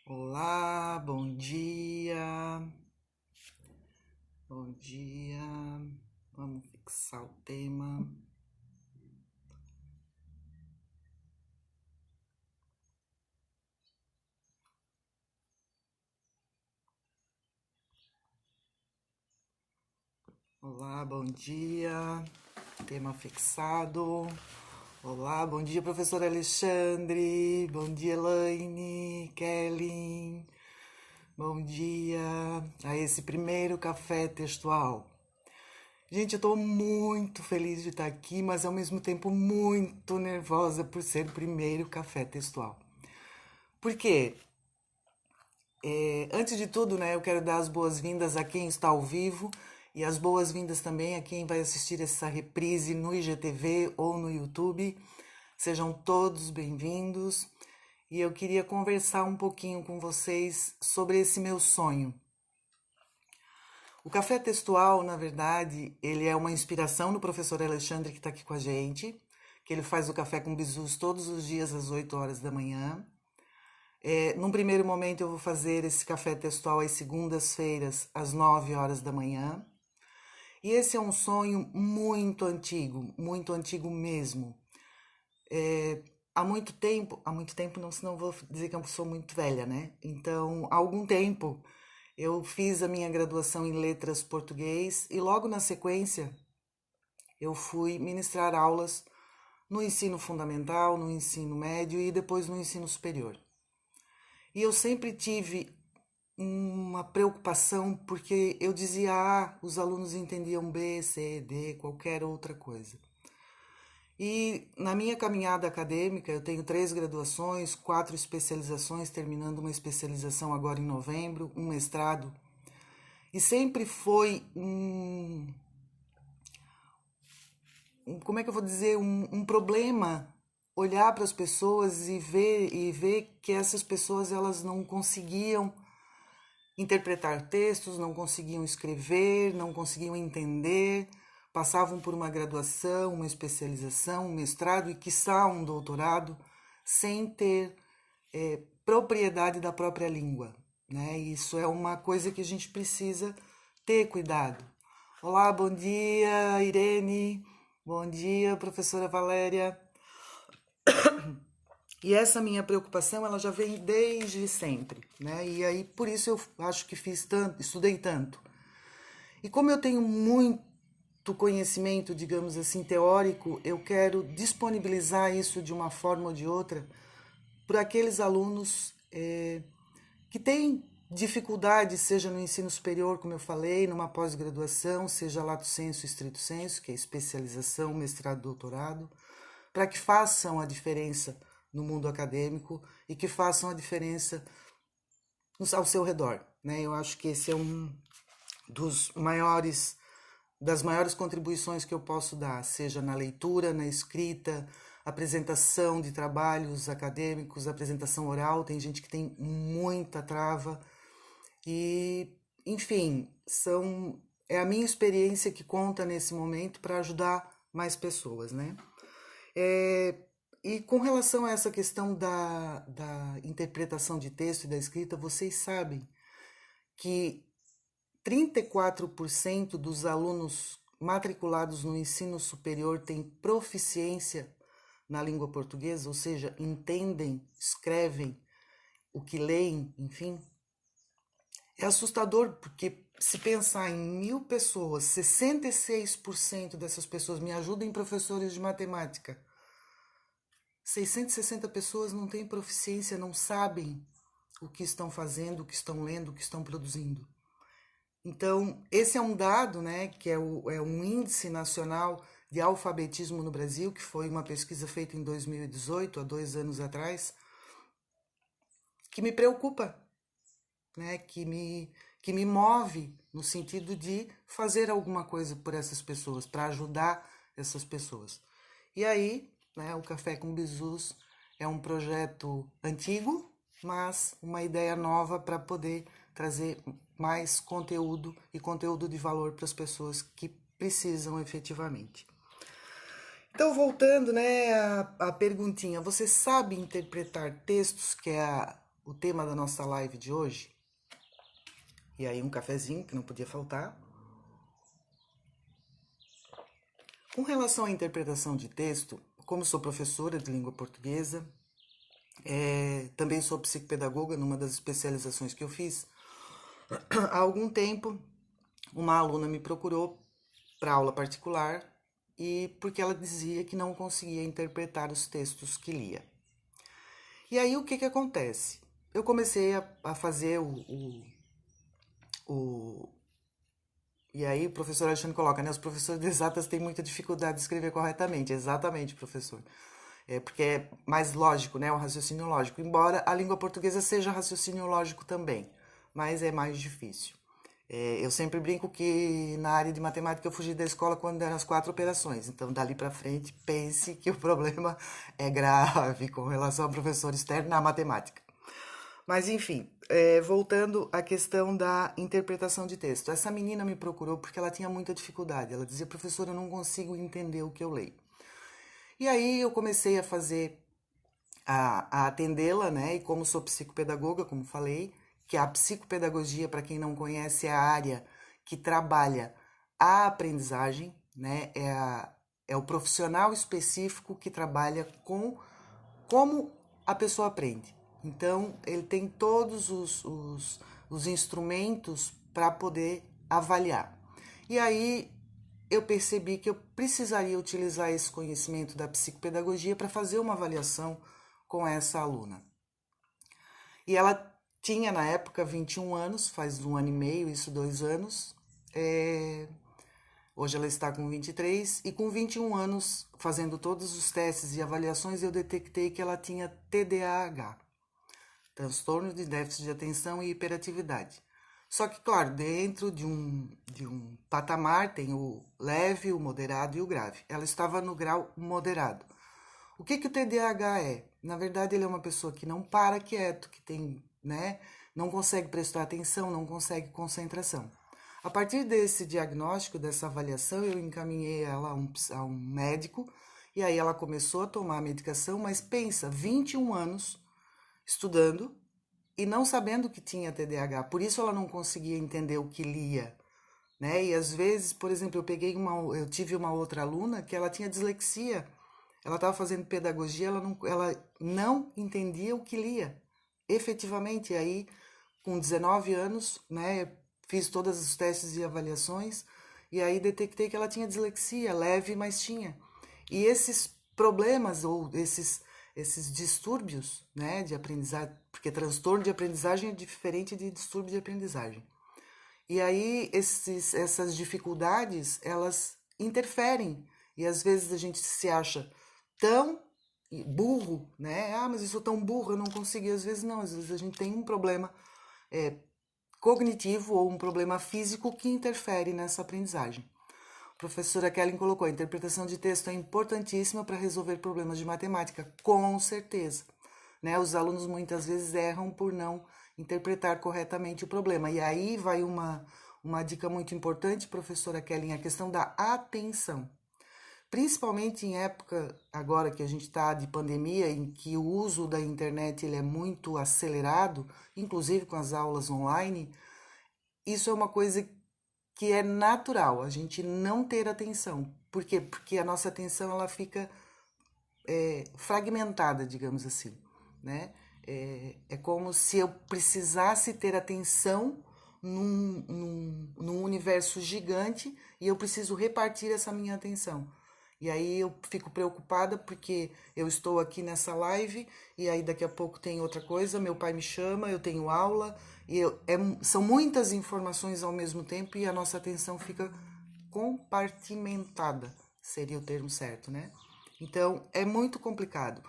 Olá, bom dia. Bom dia. Vamos fixar o tema. Olá, bom dia. Tema fixado. Olá, bom dia, professor Alexandre. Bom dia, Elaine, Kelly. Bom dia a esse primeiro café textual. Gente, eu tô muito feliz de estar aqui, mas ao mesmo tempo muito nervosa por ser o primeiro café textual. Por quê? Antes de tudo, né, eu quero dar as boas-vindas a quem está ao vivo e as boas-vindas também a quem vai assistir essa reprise no IGTV ou no YouTube. Sejam todos bem-vindos. E eu queria conversar um pouquinho com vocês sobre esse meu sonho. O café textual, na verdade, ele é uma inspiração do professor Alexandre que está aqui com a gente, que ele faz o café com bisus todos os dias às 8 horas da manhã. Num primeiro momento eu vou fazer esse café textual às segundas-feiras, às 9 horas da manhã. E esse é um sonho muito antigo mesmo. Há muito tempo não, senão eu vou dizer que eu sou muito velha, né? Então, há algum tempo eu fiz a minha graduação em letras português e logo na sequência eu fui ministrar aulas no ensino fundamental, no ensino médio e depois no ensino superior. E eu sempre tive uma preocupação porque eu dizia A, os alunos entendiam B, C, D, qualquer outra coisa. E na minha caminhada acadêmica, eu tenho 3 graduações, 4 especializações, terminando uma especialização agora em novembro, um mestrado. E sempre foi como é que eu vou dizer, um problema olhar para as pessoas e ver que essas pessoas elas não conseguiam interpretar textos, não conseguiam escrever, não conseguiam entender, passavam por uma graduação, uma especialização, um mestrado e quiçá um doutorado sem ter propriedade da própria língua, né? Isso é uma coisa que a gente precisa ter cuidado. Olá, bom dia, Irene. Bom dia, professora Valéria. E essa minha preocupação, ela já vem desde sempre, né? E aí, por isso eu acho que fiz tanto, estudei tanto. E como eu tenho muito conhecimento, digamos assim, teórico, eu quero disponibilizar isso de uma forma ou de outra para aqueles alunos que têm dificuldade, seja no ensino superior, como eu falei, numa pós-graduação, seja lato sensu, estrito sensu, que é especialização, mestrado, doutorado, para que façam a diferença no mundo acadêmico e que façam a diferença ao seu redor, né? Eu acho que esse é um dos maiores das maiores contribuições que eu posso dar, seja na leitura, na escrita, apresentação de trabalhos acadêmicos, apresentação oral, tem gente que tem muita trava e, enfim, é a minha experiência que conta nesse momento para ajudar mais pessoas, né? E com relação a essa questão da interpretação de texto e da escrita, vocês sabem que 34% dos alunos matriculados no ensino superior têm proficiência na língua portuguesa, ou seja, entendem, escrevem o que leem, enfim. É assustador porque se pensar em 1.000 pessoas, 66% dessas pessoas me ajudem professores de matemática. 660 pessoas não têm proficiência, não sabem o que estão fazendo, o que estão lendo, o que estão produzindo. Então, esse é um dado, né, que é um índice nacional de alfabetismo no Brasil, que foi uma pesquisa feita em 2018, há 2 anos atrás, que me preocupa, né, que me move no sentido de fazer alguma coisa por essas pessoas, para ajudar essas pessoas. E aí, né, o Café com Bisus é um projeto antigo, mas uma ideia nova para poder trazer mais conteúdo e conteúdo de valor para as pessoas que precisam efetivamente. Então, voltando, né, a perguntinha, você sabe interpretar textos, que é o tema da nossa live de hoje. E aí um cafezinho que não podia faltar. Com relação à interpretação de texto, como sou professora de língua portuguesa, também sou psicopedagoga numa das especializações que eu fiz, há algum tempo uma aluna me procurou para aula particular e porque ela dizia que não conseguia interpretar os textos que lia. E aí o que acontece? Eu comecei a fazer E aí o professor Alexandre coloca, né? Os professores de exatas têm muita dificuldade de escrever corretamente. Exatamente, professor. Porque é mais lógico, né? O raciocínio lógico. Embora a língua portuguesa seja raciocínio lógico também, mas é mais difícil. Eu sempre brinco que na área de matemática eu fugi da escola quando eram as 4 operações. Então, dali para frente, pense que o problema é grave com relação ao professor externo na matemática. Mas, enfim, voltando à questão da interpretação de texto. Essa menina me procurou porque ela tinha muita dificuldade. Ela dizia, professora, eu não consigo entender o que eu leio. E aí eu comecei a fazer, a atendê-la, né? E como sou psicopedagoga, como falei, que a psicopedagogia, para quem não conhece, é a área que trabalha a aprendizagem, né? É o profissional específico que trabalha com como a pessoa aprende. Então, ele tem todos os instrumentos para poder avaliar. E aí, eu percebi que eu precisaria utilizar esse conhecimento da psicopedagogia para fazer uma avaliação com essa aluna. E ela tinha, na época, 21 anos, faz 1 ano e meio, isso 2 anos. Hoje ela está com 23 e com 21 anos, fazendo todos os testes e avaliações, eu detectei que ela tinha TDAH, transtorno de déficit de atenção e hiperatividade. Só que, claro, dentro de um patamar tem o leve, o moderado e o grave. Ela estava no grau moderado. O que o TDAH é? Na verdade, ele é uma pessoa que não para quieto, que tem, né, não consegue prestar atenção, não consegue concentração. A partir desse diagnóstico, dessa avaliação, eu encaminhei ela a um médico e aí ela começou a tomar a medicação, mas pensa, 21 anos estudando e não sabendo que tinha TDAH, por isso ela não conseguia entender o que lia, né? E às vezes, por exemplo, eu tive uma outra aluna que ela tinha dislexia, ela estava fazendo pedagogia, ela não entendia o que lia, efetivamente. E aí, com 19 anos, né, fiz todos os testes e avaliações e aí detectei que ela tinha dislexia, leve, mas tinha. E esses problemas ou esses distúrbios, né, de aprendizagem, porque transtorno de aprendizagem é diferente de distúrbio de aprendizagem. E aí essas dificuldades, elas interferem e às vezes a gente se acha tão burro, né? Ah, mas eu sou tão burro, eu não consigo. E às vezes não, às vezes a gente tem um problema cognitivo ou um problema físico que interfere nessa aprendizagem. A professora Kellen colocou, a interpretação de texto é importantíssima para resolver problemas de matemática, com certeza. Né? Os alunos muitas vezes erram por não interpretar corretamente o problema. E aí vai uma dica muito importante, professora Kellen, a questão da atenção. Principalmente em época agora que a gente está de pandemia, em que o uso da internet ele é muito acelerado, inclusive com as aulas online, isso é uma coisa que é natural, a gente não ter atenção. Por quê? Porque a nossa atenção ela fica fragmentada, digamos assim, né? É como se eu precisasse ter atenção num universo gigante e eu preciso repartir essa minha atenção. E aí eu fico preocupada porque eu estou aqui nessa live e aí daqui a pouco tem outra coisa, meu pai me chama, eu tenho aula, e são muitas informações ao mesmo tempo e a nossa atenção fica compartimentada, seria o termo certo, né? Então é muito complicado.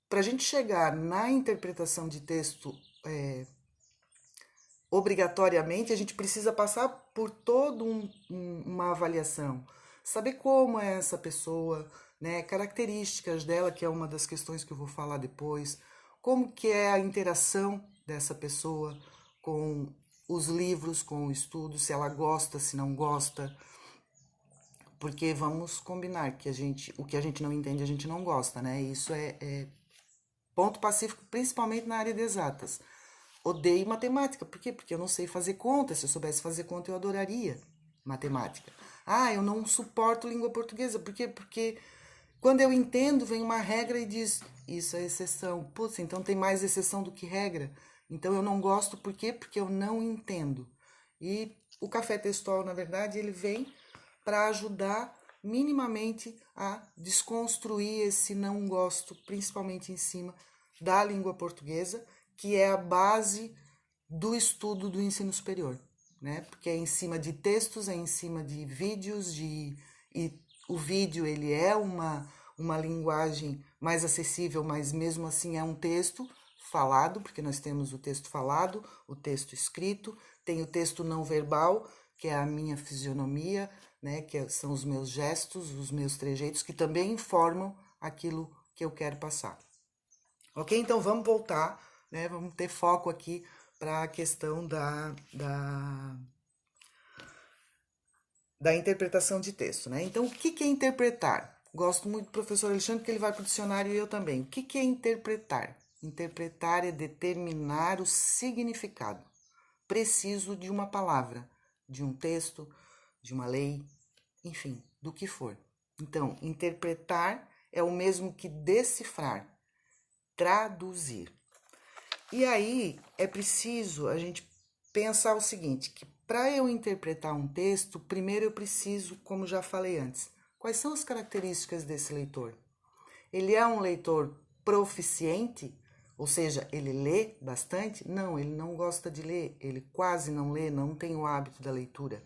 Para a gente chegar na interpretação de texto obrigatoriamente, a gente precisa passar por toda uma avaliação. Saber como é essa pessoa, né? Características dela, que é uma das questões que eu vou falar depois. Como que é a interação dessa pessoa com os livros, com o estudo, se ela gosta, se não gosta. Porque vamos combinar que o que a gente não entende, a gente não gosta, né? Isso é Ponto pacífico, principalmente na área de exatas. Odeio matemática. Por quê? Porque eu não sei fazer conta. Se eu soubesse fazer conta, eu adoraria matemática. Ah, eu não suporto língua portuguesa. Por quê? Porque quando eu entendo, vem uma regra e diz, isso é exceção. Putz, então tem mais exceção do que regra. Então eu não gosto, por quê? Porque eu não entendo. E o café textual, na verdade, ele vem para ajudar minimamente a desconstruir esse não gosto, principalmente em cima da língua portuguesa, que é a base do estudo do ensino superior, né? Porque é em cima de textos, é em cima de vídeos, e o vídeo ele é uma linguagem mais acessível, mas mesmo assim é um texto falado, porque nós temos o texto falado, o texto escrito, tem o texto não verbal, que é a minha fisionomia, né, que são os meus gestos, os meus trejeitos, que também informam aquilo que eu quero passar. Ok? Então vamos voltar, né, vamos ter foco aqui para a questão da interpretação de texto, né? Então, o que é interpretar? Gosto muito do professor Alexandre, porque ele vai para o dicionário e eu também. O que é interpretar? Interpretar é determinar o significado preciso de uma palavra, de um texto, de uma lei, enfim, do que for. Então, interpretar é o mesmo que decifrar, traduzir. E aí é preciso a gente pensar o seguinte, que para eu interpretar um texto, primeiro eu preciso, como já falei antes, quais são as características desse leitor? Ele é um leitor proficiente, ou seja, ele lê bastante? Não, ele não gosta de ler, ele quase não lê, não tem o hábito da leitura.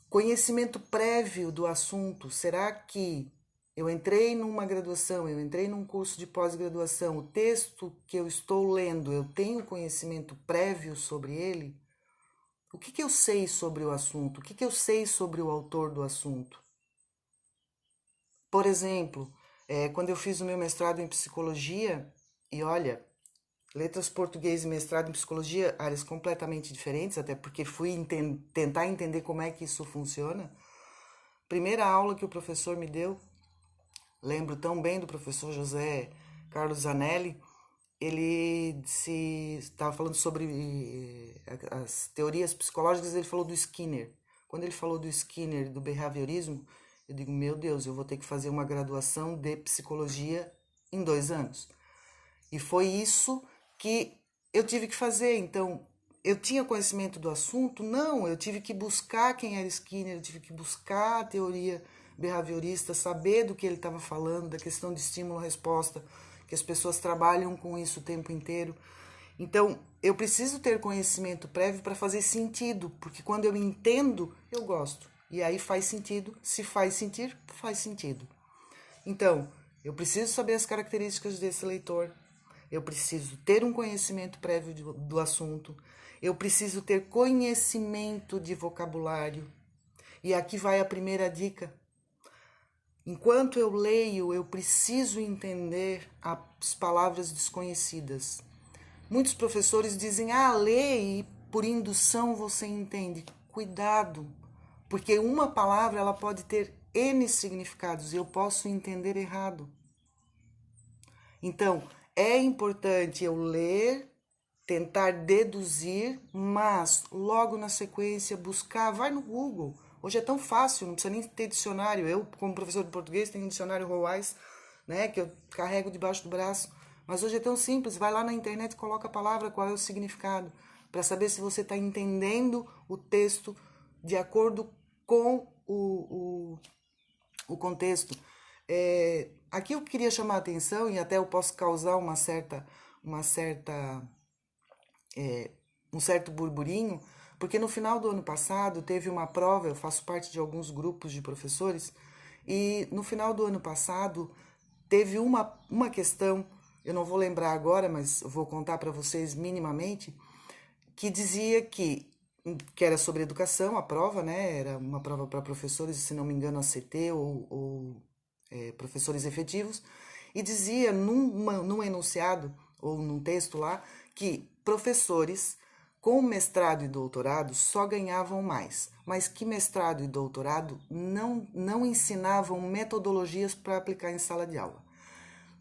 Conhecimento prévio do assunto, será que eu entrei numa graduação, eu entrei num curso de pós-graduação, o texto que eu estou lendo, eu tenho conhecimento prévio sobre ele? O que eu sei sobre o assunto? O que eu sei sobre o autor do assunto? Por exemplo, quando eu fiz o meu mestrado em psicologia, e olha, letras português e mestrado em psicologia, áreas completamente diferentes, até porque fui tentar entender como é que isso funciona. Primeira aula que o professor me deu, lembro tão bem do professor José Carlos Zanelli, ele estava falando sobre as teorias psicológicas, ele falou do Skinner. Quando ele falou do Skinner, do behaviorismo, eu digo, meu Deus, eu vou ter que fazer uma graduação de psicologia em 2 anos. E foi isso que eu tive que fazer. Então, eu tinha conhecimento do assunto? Não, eu tive que buscar quem era Skinner, eu tive que buscar a teoria behaviorista, saber do que ele estava falando, da questão de estímulo-resposta, que as pessoas trabalham com isso o tempo inteiro. Então, eu preciso ter conhecimento prévio para fazer sentido, porque quando eu entendo, eu gosto. E aí faz sentido, se faz sentir, faz sentido. Então, eu preciso saber as características desse leitor, eu preciso ter um conhecimento prévio do assunto, eu preciso ter conhecimento de vocabulário. E aqui vai a primeira dica. Enquanto eu leio, eu preciso entender as palavras desconhecidas. Muitos professores dizem, lê e por indução você entende. Cuidado, porque uma palavra ela pode ter N significados e eu posso entender errado. Então, é importante eu ler, tentar deduzir, mas logo na sequência buscar, vai no Google. Hoje é tão fácil, não precisa nem ter dicionário. Eu, como professor de português, tenho um dicionário Roais, né, que eu carrego debaixo do braço. Mas hoje é tão simples, vai lá na internet e coloca a palavra, qual é o significado, para saber se você está entendendo o texto de acordo com o contexto. Aqui eu queria chamar a atenção, e até eu posso causar um certo burburinho, porque no final do ano passado teve uma prova, eu faço parte de alguns grupos de professores, e no final do ano passado teve uma questão, eu não vou lembrar agora, mas vou contar para vocês minimamente, que dizia que era sobre educação, a prova, né? Era uma prova para professores, se não me engano, ACT ou professores efetivos, e dizia num enunciado ou num texto lá que professores com mestrado e doutorado só ganhavam mais, mas que mestrado e doutorado não ensinavam metodologias para aplicar em sala de aula.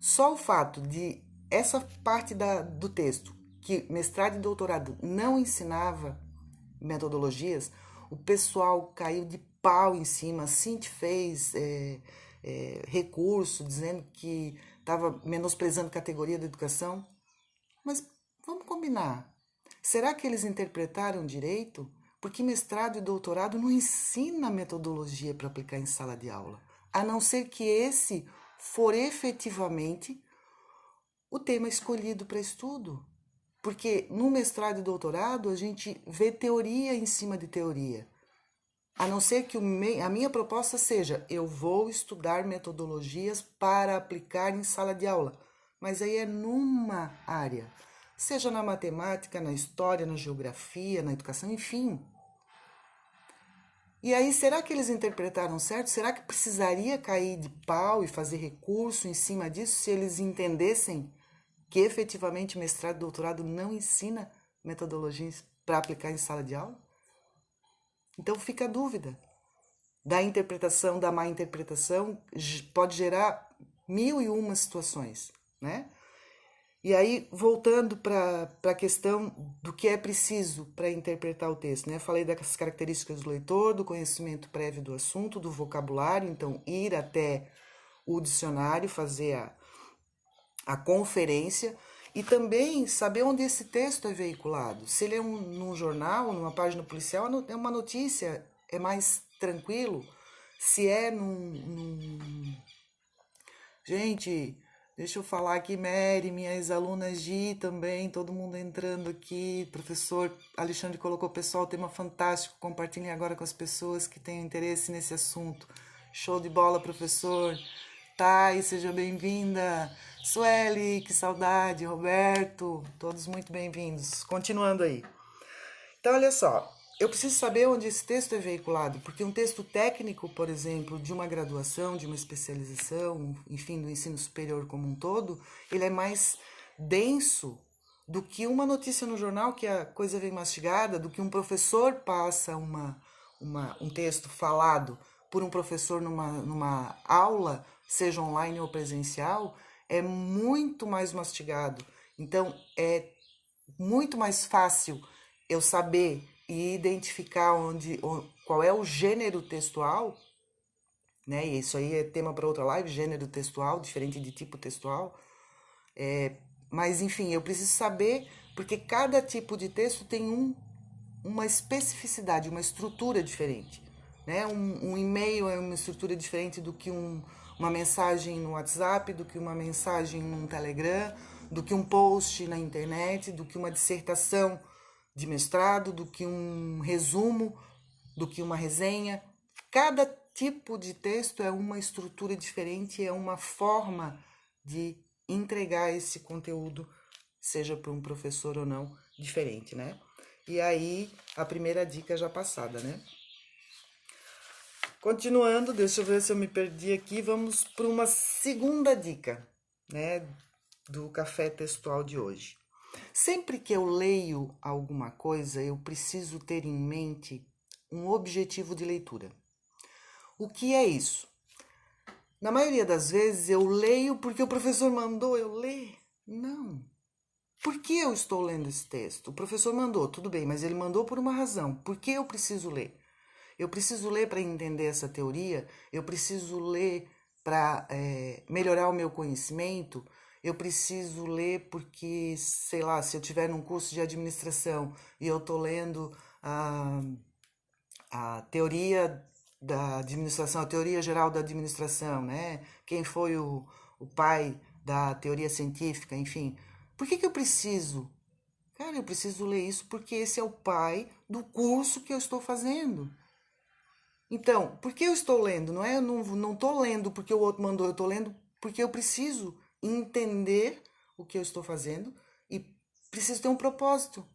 Só o fato de essa parte do texto, que mestrado e doutorado não ensinava metodologias, o pessoal caiu de pau em cima. A Cinti fez recurso dizendo que estava menosprezando a categoria da educação. Mas vamos combinar. Será que eles interpretaram direito? Porque mestrado e doutorado não ensina metodologia para aplicar em sala de aula, a não ser que esse for efetivamente o tema escolhido para estudo. Porque no mestrado e doutorado a gente vê teoria em cima de teoria. A não ser que a minha proposta seja, eu vou estudar metodologias para aplicar em sala de aula. Mas aí é numa área, seja na matemática, na história, na geografia, na educação, enfim. E aí, será que eles interpretaram certo? Será que precisaria cair de pau e fazer recurso em cima disso se eles entendessem que efetivamente mestrado e doutorado não ensina metodologias para aplicar em sala de aula? Então fica a dúvida. Da interpretação, da má interpretação, pode gerar 1001 situações, né? E aí, voltando para a questão do que é preciso para interpretar o texto, né? Falei das características do leitor, do conhecimento prévio do assunto, do vocabulário, então ir até o dicionário, fazer a conferência e também saber onde esse texto é veiculado. Se ele é num jornal, numa página policial, é uma notícia, é mais tranquilo. Se é Gente, deixa eu falar aqui, Mary, minhas alunas Gi também, todo mundo entrando aqui. Professor Alexandre colocou, pessoal, tema fantástico, compartilhem agora com as pessoas que têm interesse nesse assunto. Show de bola, professor. Thay, seja bem-vinda. Sueli, que saudade. Roberto, todos muito bem-vindos. Continuando aí. Então, olha só, eu preciso saber onde esse texto é veiculado, porque um texto técnico, por exemplo, de uma graduação, de uma especialização, enfim, do ensino superior como um todo, ele é mais denso do que uma notícia no jornal que a coisa vem mastigada, do que um professor passa um texto falado por um professor numa aula, seja online ou presencial, é muito mais mastigado. Então, é muito mais fácil eu saber e identificar qual é o gênero textual, né? E isso aí é tema para outra live, gênero textual, diferente de tipo textual. Mas, enfim, eu preciso saber, porque cada tipo de texto tem uma especificidade, uma estrutura diferente. Né? Um e-mail é uma estrutura diferente do que uma mensagem no WhatsApp, do que uma mensagem no Telegram, do que um post na internet, do que uma dissertação de mestrado, do que um resumo, do que uma resenha. Cada tipo de texto é uma estrutura diferente, é uma forma de entregar esse conteúdo, seja para um professor ou não, diferente, né? E aí, a primeira dica já passada, né? Continuando, deixa eu ver se eu me perdi aqui, vamos para uma segunda dica, né, do café textual de hoje. Sempre que eu leio alguma coisa, eu preciso ter em mente um objetivo de leitura. O que é isso? Na maioria das vezes eu leio porque o professor mandou eu ler. Não. Por que eu estou lendo esse texto? O professor mandou, tudo bem, mas ele mandou por uma razão. Por que eu preciso ler? Eu preciso ler para entender essa teoria? Eu preciso ler para melhorar o meu conhecimento? Eu preciso ler porque, sei lá, se eu tiver num curso de administração e eu estou lendo a teoria da administração, a teoria geral da administração, né? Quem foi o pai da teoria científica, enfim. Por que eu preciso? Cara, eu preciso ler isso porque esse é o pai do curso que eu estou fazendo. Então, por que eu estou lendo? Eu não estou lendo porque o outro mandou, eu estou lendo porque eu preciso entender o que eu estou fazendo e preciso ter um propósito.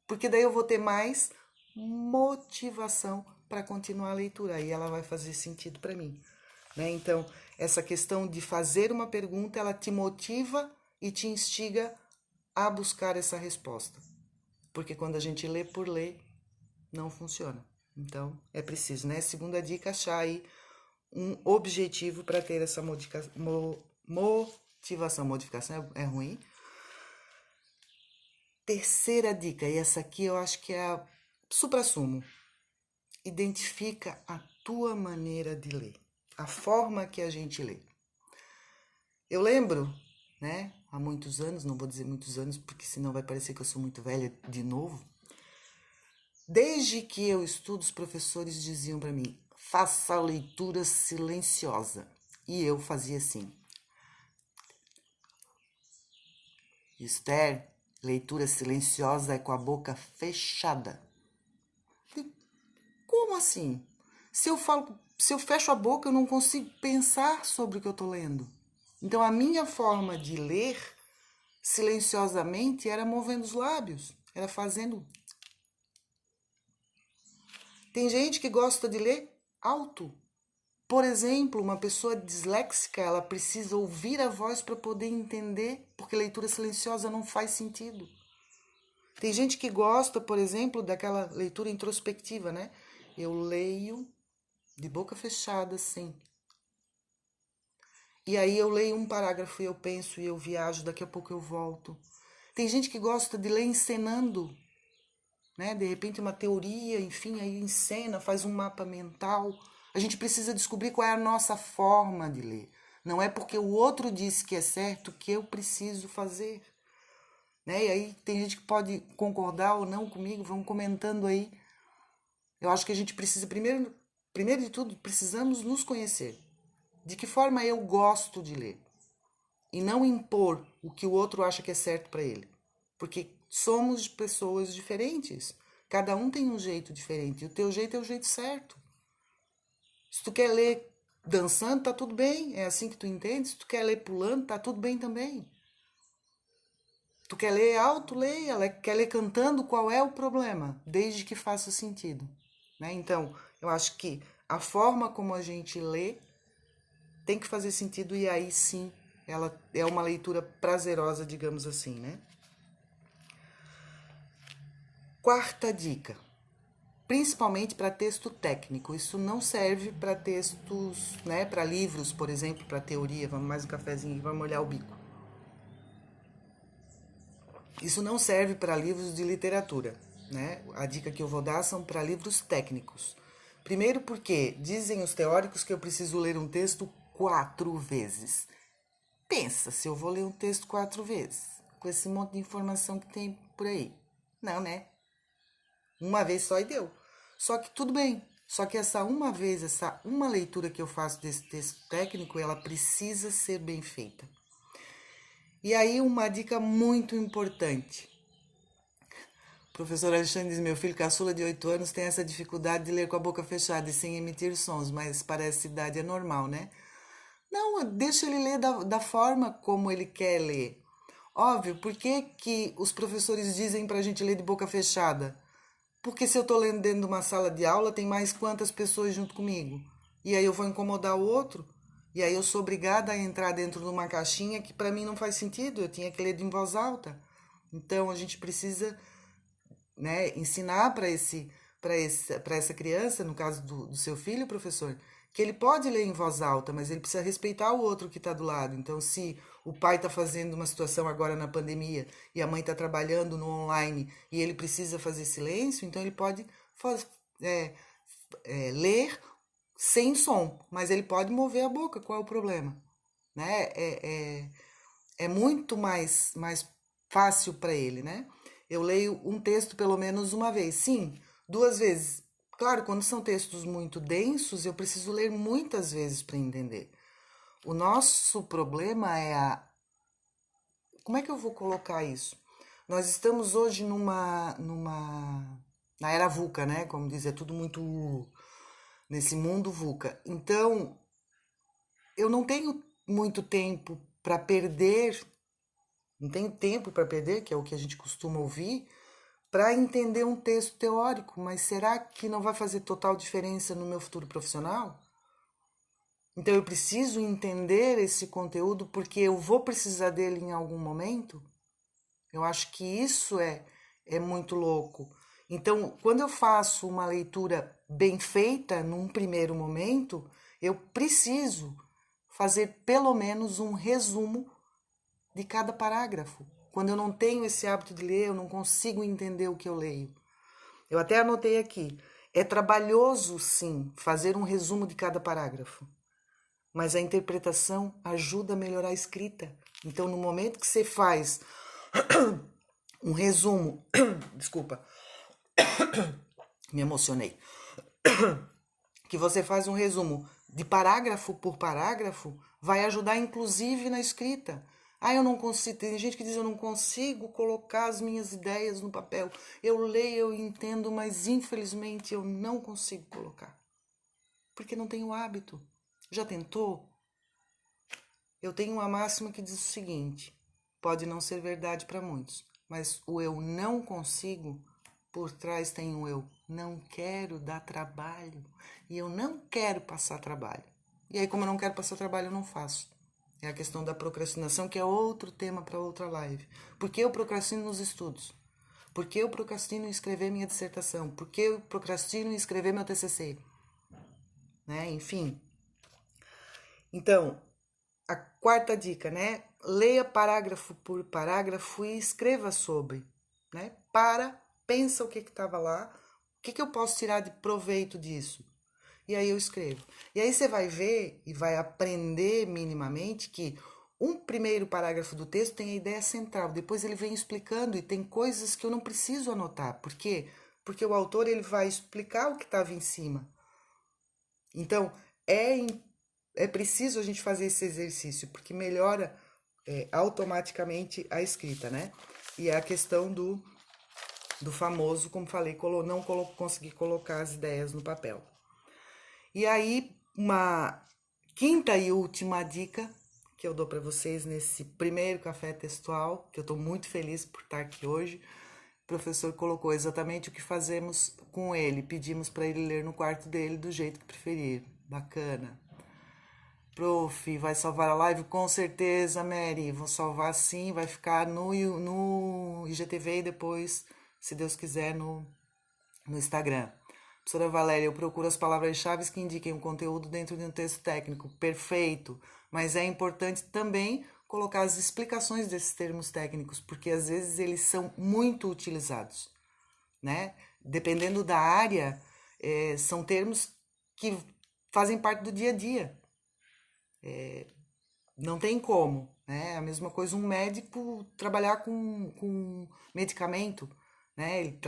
Porque daí eu vou ter mais motivação para continuar a leitura. Aí ela vai fazer sentido para mim. Né? Então, essa questão de fazer uma pergunta, ela te motiva e te instiga a buscar essa resposta. Porque quando a gente lê por ler, não funciona. Então, é preciso, né? Segunda dica, achar aí um objetivo para ter essa ativação, modificação é ruim. Terceira dica, e essa aqui eu acho que é a suprassumo. Identifica a tua maneira de ler, a forma que a gente lê. Eu lembro, né, há muitos anos, não vou dizer muitos anos, porque senão vai parecer que eu sou muito velha de novo. Desde que eu estudo, os professores diziam para mim, faça a leitura silenciosa. E eu fazia assim. Esther, leitura silenciosa é com a boca fechada. Como assim? Se eu fecho a boca, eu não consigo pensar sobre o que eu estou lendo. Então, a minha forma de ler silenciosamente era movendo os lábios, era fazendo. Tem gente que gosta de ler alto. Por exemplo, uma pessoa disléxica, ela precisa ouvir a voz para poder entender, porque leitura silenciosa não faz sentido. Tem gente que gosta, por exemplo, daquela leitura introspectiva, né? Eu leio de boca fechada, assim. E aí eu leio um parágrafo e eu penso e eu viajo, daqui a pouco eu volto. Tem gente que gosta de ler encenando, né? De repente uma teoria, enfim, aí encena, faz um mapa mental. A gente precisa descobrir qual é a nossa forma de ler. Não é porque o outro disse que é certo que eu preciso fazer. Né? E aí tem gente que pode concordar ou não comigo, vão comentando aí. Eu acho que a gente precisa, primeiro de tudo, precisamos nos conhecer. De que forma eu gosto de ler? E não impor o que o outro acha que é certo para ele. Porque somos pessoas diferentes. Cada um tem um jeito diferente. E o teu jeito é o jeito certo. Se tu quer ler dançando, tá tudo bem. É assim que tu entende. Se tu quer ler pulando, tá tudo bem também. Tu quer ler alto, leia. Quer ler cantando, qual é o problema? Desde que faça sentido. Né? Então, eu acho que a forma como a gente lê tem que fazer sentido e aí sim ela é uma leitura prazerosa, digamos assim, né? Quarta dica, principalmente para texto técnico. Isso não serve para textos, né? Para livros, por exemplo, para teoria. Vamos mais um cafezinho e vamos molhar o bico. Isso não serve para livros de literatura, né? A dica que eu vou dar são para livros técnicos. Primeiro porque dizem os teóricos que eu preciso ler um texto 4 vezes. Pensa, se eu vou ler um texto 4 vezes, com esse monte de informação que tem por aí. Não, né? Uma vez só e deu. Só que tudo bem. Só que essa uma vez, essa uma leitura que eu faço desse texto técnico, ela precisa ser bem feita. E aí uma dica muito importante. O professor Alexandre diz, meu filho caçula de 8 anos tem essa dificuldade de ler com a boca fechada e sem emitir sons, mas para essa idade é normal, né? Não, deixa ele ler da forma como ele quer ler. Óbvio, por que os professores dizem para a gente ler de boca fechada? Porque se eu estou lendo dentro de uma sala de aula, tem mais quantas pessoas junto comigo? E aí eu vou incomodar o outro? E aí eu sou obrigada a entrar dentro de uma caixinha que para mim não faz sentido, eu tinha que ler em voz alta. Então a gente precisa, né, ensinar para essa criança, no caso do seu filho, professor, que ele pode ler em voz alta, mas ele precisa respeitar o outro que está do lado. Então, se o pai está fazendo uma situação agora na pandemia e a mãe está trabalhando no online e ele precisa fazer silêncio, então ele pode ler sem som, mas ele pode mover a boca. Qual é o problema? Né? É muito mais fácil para ele, né? Eu leio um texto pelo menos uma vez. Sim, 2 vezes. Claro, quando são textos muito densos, eu preciso ler muitas vezes para entender. O nosso problema é a... Como é que eu vou colocar isso? Nós estamos hoje na era VUCA, né? Como diz, é tudo muito... nesse mundo VUCA. Então, eu não tenho muito tempo para perder, não tenho tempo para perder, que é o que a gente costuma ouvir, para entender um texto teórico, mas será que não vai fazer total diferença no meu futuro profissional? Então eu preciso entender esse conteúdo porque eu vou precisar dele em algum momento? Eu acho que isso é muito louco. Então, quando eu faço uma leitura bem feita num primeiro momento, eu preciso fazer pelo menos um resumo de cada parágrafo. Quando eu não tenho esse hábito de ler, eu não consigo entender o que eu leio. Eu até anotei aqui. É trabalhoso, sim, fazer um resumo de cada parágrafo, mas a interpretação ajuda a melhorar a escrita. Então, no momento que você faz um resumo, desculpa, me emocionei, que você faz um resumo de parágrafo por parágrafo, vai ajudar inclusive na escrita. Ah, eu não consigo. Tem gente que diz eu não consigo colocar as minhas ideias no papel. Eu leio, eu entendo, mas infelizmente eu não consigo colocar. Porque não tenho hábito. Já tentou? Eu tenho uma máxima que diz o seguinte: pode não ser verdade para muitos, mas o eu não consigo, por trás tem um eu não quero dar trabalho e eu não quero passar trabalho. E aí, como eu não quero passar trabalho, eu não faço. É a questão da procrastinação, que é outro tema para outra live. Por que eu procrastino nos estudos? Por que eu procrastino em escrever minha dissertação? Por que eu procrastino em escrever meu TCC? Né? Enfim. Então, a quarta dica, né? Leia parágrafo por parágrafo e escreva sobre, né? Pensa o que estava lá, o que eu posso tirar de proveito disso. E aí eu escrevo. E aí você vai ver e vai aprender minimamente que um primeiro parágrafo do texto tem a ideia central, depois ele vem explicando e tem coisas que eu não preciso anotar. Por quê? Porque o autor ele vai explicar o que estava em cima. Então, é preciso a gente fazer esse exercício, porque melhora automaticamente a escrita, né? E é a questão do famoso, como falei, não conseguir colocar as ideias no papel. E aí, uma quinta e última dica que eu dou para vocês nesse primeiro café textual, que eu estou muito feliz por estar aqui hoje. O professor colocou exatamente o que fazemos com ele. Pedimos para ele ler no quarto dele do jeito que preferir. Bacana. Prof, vai salvar a live? Com certeza, Mary. Vou salvar sim, vai ficar no IGTV e depois, se Deus quiser, no Instagram. Professora Valéria, eu procuro as palavras-chave que indiquem o conteúdo dentro de um texto técnico. Perfeito. Mas é importante também colocar as explicações desses termos técnicos, porque às vezes eles são muito utilizados, né? Dependendo da área, são termos que fazem parte do dia a dia. Não tem como, né? A mesma coisa um médico trabalhar com medicamento, né? Ele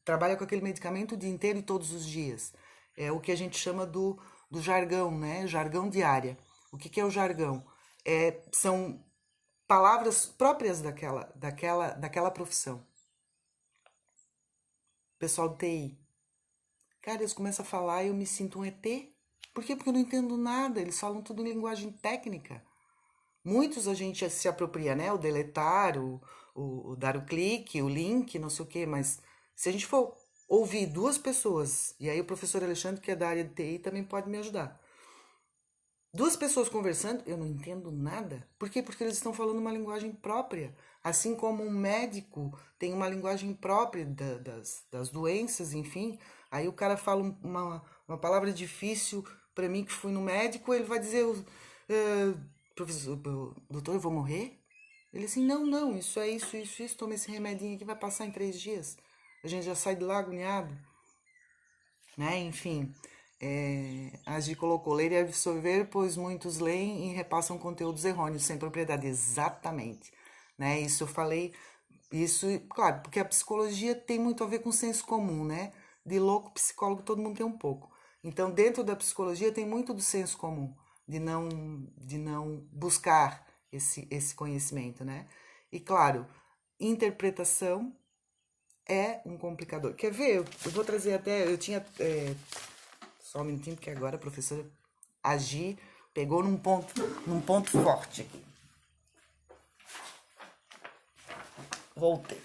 trabalha com aquele medicamento o dia inteiro e todos os dias. É o que a gente chama do jargão, né? Jargão de área. O que é o jargão? São palavras próprias daquela profissão. Pessoal do TI. Cara, eles começam a falar e eu me sinto um ET. Por quê? Porque eu não entendo nada. Eles falam tudo em linguagem técnica. Muitos a gente se apropria, né? O deletar, o dar o clique, o link, não sei o quê, mas se a gente for ouvir duas pessoas, e aí o professor Alexandre, que é da área de TI, também pode me ajudar. Duas pessoas conversando, eu não entendo nada. Por quê? Porque eles estão falando uma linguagem própria. Assim como um médico tem uma linguagem própria das doenças, enfim. Aí o cara fala uma palavra difícil para mim que fui no médico, ele vai dizer, professor, doutor, eu vou morrer? Ele assim, não, isso é isso, toma esse remedinho aqui, vai passar em 3 dias. A gente já sai de lá agoniado, né? Enfim, a Gi colocou, ler e absorver, pois muitos leem e repassam conteúdos errôneos, sem propriedade. Exatamente, né? Isso eu falei, isso, claro, porque a psicologia tem muito a ver com senso comum, né? De louco, psicólogo, todo mundo tem um pouco. Então, dentro da psicologia tem muito do senso comum, de não buscar esse conhecimento, né? E, claro, interpretação é um complicador. Quer ver? Eu vou trazer até. Eu tinha. Só um minutinho, porque agora a professora Agi pegou num ponto forte aqui. Voltei.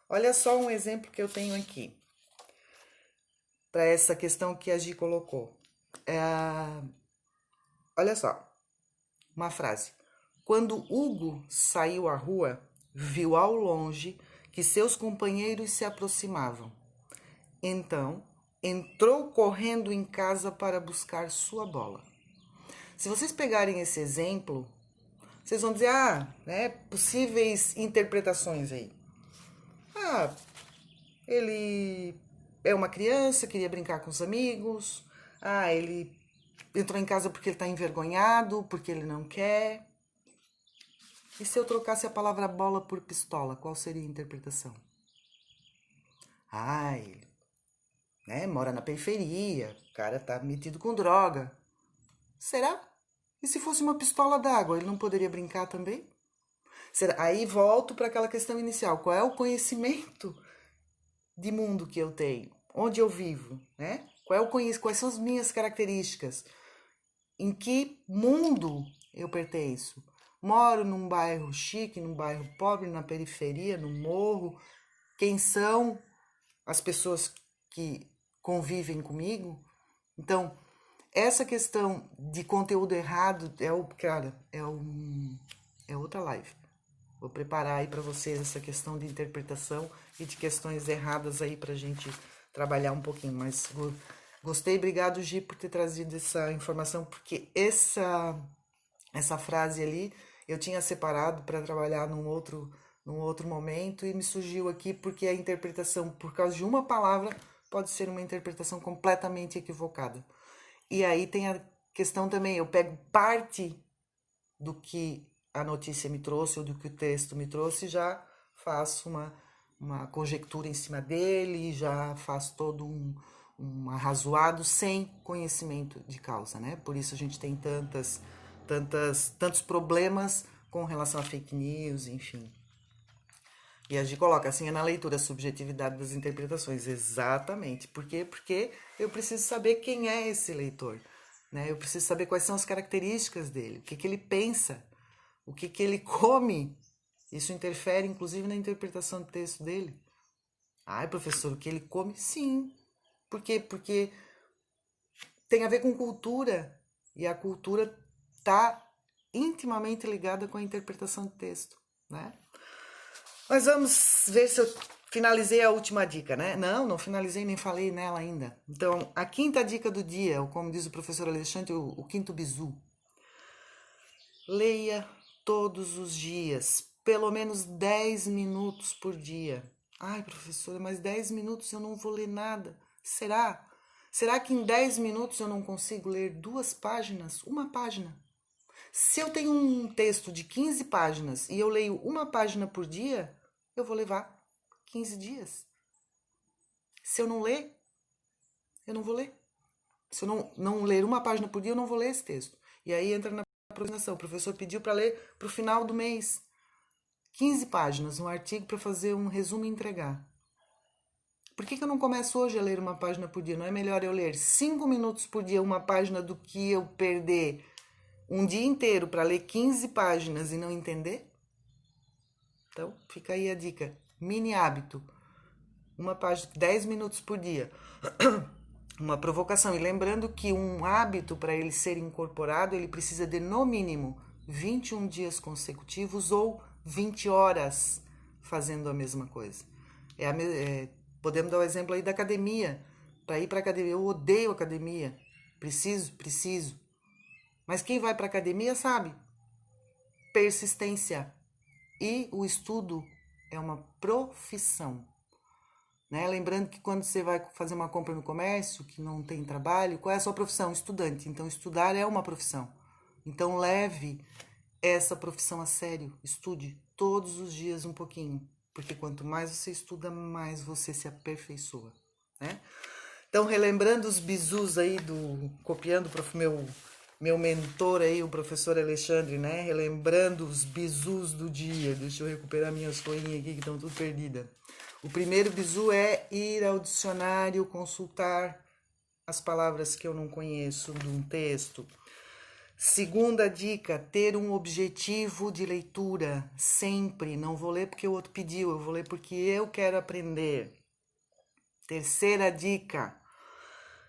Olha só um exemplo que eu tenho aqui. Para essa questão que a Gi colocou. Olha só. Uma frase. Quando Hugo saiu à rua, viu ao longe que seus companheiros se aproximavam. Então, entrou correndo em casa para buscar sua bola. Se vocês pegarem esse exemplo, vocês vão dizer, né, possíveis interpretações aí. Ele é uma criança, queria brincar com os amigos. Ele entrou em casa porque ele está envergonhado, porque ele não quer. E se eu trocasse a palavra bola por pistola, qual seria a interpretação? Ele, né, mora na periferia, o cara tá metido com droga. Será? E se fosse uma pistola d'água, ele não poderia brincar também? Será? Aí volto para aquela questão inicial. Qual é o conhecimento de mundo que eu tenho? Onde eu vivo? Né? Quais são as minhas características? Em que mundo eu pertenço? Moro num bairro chique, num bairro pobre, na periferia, no morro? Quem são as pessoas que convivem comigo? Então, essa questão de conteúdo errado é outra live. Vou preparar aí para vocês essa questão de interpretação e de questões erradas aí para a gente trabalhar um pouquinho. Mas gostei, obrigado, Gi, por ter trazido essa informação, porque essa frase ali eu tinha separado para trabalhar num outro momento e me surgiu aqui porque a interpretação, por causa de uma palavra, pode ser uma interpretação completamente equivocada. E aí tem a questão também, eu pego parte do que a notícia me trouxe ou do que o texto me trouxe e já faço uma conjectura em cima dele, já faço todo um arrazoado sem conhecimento de causa, né? Por isso a gente tem tantos problemas com relação a fake news, enfim. E a gente coloca assim, é na leitura a subjetividade das interpretações. Exatamente. Por quê? Porque eu preciso saber quem é esse leitor. Né? Eu preciso saber quais são as características dele, o que ele pensa, o que ele come. Isso interfere, inclusive, na interpretação do texto dele. Professor, o que ele come? Sim. Por quê? Porque tem a ver com cultura. E a cultura está intimamente ligada com a interpretação do texto. Né? Mas vamos ver se eu finalizei a última dica, né? Não finalizei, nem falei nela ainda. Então, a quinta dica do dia, ou como diz o professor Alexandre, o quinto bizu. Leia todos os dias, pelo menos 10 minutos por dia. Professora, mas 10 minutos eu não vou ler nada. Será? Será que em 10 minutos eu não consigo ler 2 páginas? Uma página? Se eu tenho um texto de 15 páginas e eu leio uma página por dia, eu vou levar 15 dias. Se eu não ler, eu não vou ler. Se eu não ler uma página por dia, eu não vou ler esse texto. E aí entra na procrastinação. O professor pediu para ler para o final do mês. 15 páginas, um artigo para fazer um resumo e entregar. Por que eu não começo hoje a ler uma página por dia? Não é melhor eu ler 5 minutos por dia uma página do que eu perder um dia inteiro para ler 15 páginas e não entender? Então, fica aí a dica. Mini hábito. Uma página, 10 minutos por dia. Uma provocação. E lembrando que um hábito, para ele ser incorporado, ele precisa de, no mínimo, 21 dias consecutivos ou 20 horas fazendo a mesma coisa. Podemos dar o exemplo aí da academia. Para ir para academia, eu odeio academia. Preciso. Mas quem vai para academia sabe. Persistência. E o estudo é uma profissão. Né? Lembrando que quando você vai fazer uma compra no comércio, que não tem trabalho, qual é a sua profissão? Estudante. Então, estudar é uma profissão. Então, leve essa profissão a sério. Estude todos os dias um pouquinho. Porque quanto mais você estuda, mais você se aperfeiçoa. Né? Então, relembrando os bizus aí, copiando o meu mentor aí, o professor Alexandre, né? Relembrando os bizus do dia. Deixa eu recuperar minhas folhinhas aqui que estão tudo perdidas. O primeiro bizu é ir ao dicionário, consultar as palavras que eu não conheço de um texto. Segunda dica, ter um objetivo de leitura, sempre. Não vou ler porque o outro pediu, eu vou ler porque eu quero aprender. Terceira dica,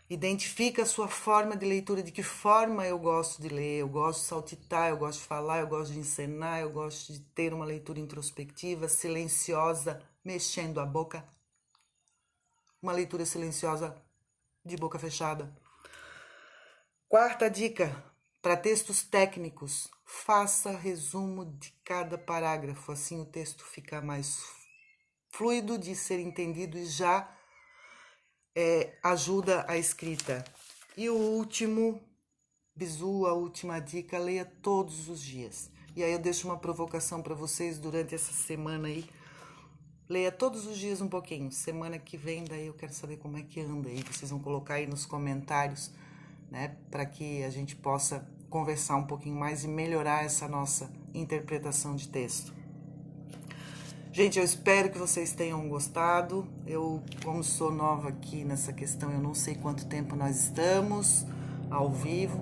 identifica a sua forma de leitura, de que forma eu gosto de ler. Eu gosto de saltitar, eu gosto de falar, eu gosto de encenar, eu gosto de ter uma leitura introspectiva, silenciosa, mexendo a boca. Uma leitura silenciosa de boca fechada. Quarta dica, Para textos técnicos, faça resumo de cada parágrafo, assim o texto fica mais fluido de ser entendido e já ajuda a escrita. E o último bizu, a última dica, leia todos os dias. E aí eu deixo uma provocação para vocês durante essa semana aí. Leia todos os dias um pouquinho. Semana que vem, daí eu quero saber como é que anda aí. Vocês vão colocar aí nos comentários, né? Para que a gente possa conversar um pouquinho mais e melhorar essa nossa interpretação de texto. Gente, eu espero que vocês tenham gostado. Eu, como sou nova aqui nessa questão, eu não sei quanto tempo nós estamos ao vivo.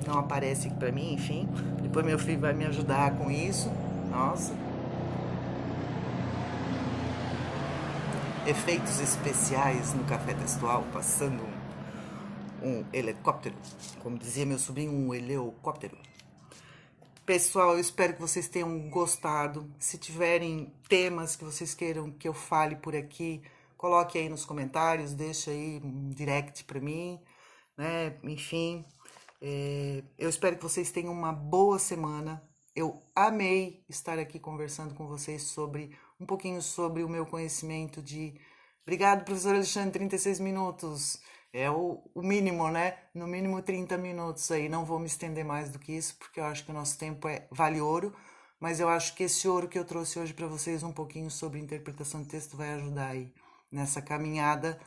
Não aparece aqui para mim, enfim. Depois meu filho vai me ajudar com isso. Nossa. Efeitos especiais no café textual, passando um helicóptero. Como dizia meu sobrinho, um helicóptero. Pessoal, eu espero que vocês tenham gostado. Se tiverem temas que vocês queiram que eu fale por aqui, coloque aí nos comentários, deixa aí um direct para mim, né? Enfim, eu espero que vocês tenham uma boa semana. Eu amei estar aqui conversando com vocês sobre um pouquinho sobre o meu conhecimento de... Obrigado, professor Alexandre, 36 minutos. É o mínimo, né? No mínimo 30 minutos aí. Não vou me estender mais do que isso, porque eu acho que o nosso tempo vale ouro. Mas eu acho que esse ouro que eu trouxe hoje para vocês, um pouquinho sobre interpretação de texto, vai ajudar aí nessa caminhada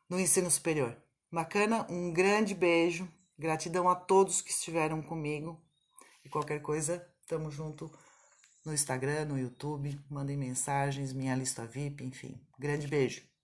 no ensino superior. Bacana? Um grande beijo. Gratidão a todos que estiveram comigo. E qualquer coisa, tamo junto no Instagram, no YouTube. Mandem mensagens, minha lista VIP, enfim. Grande beijo.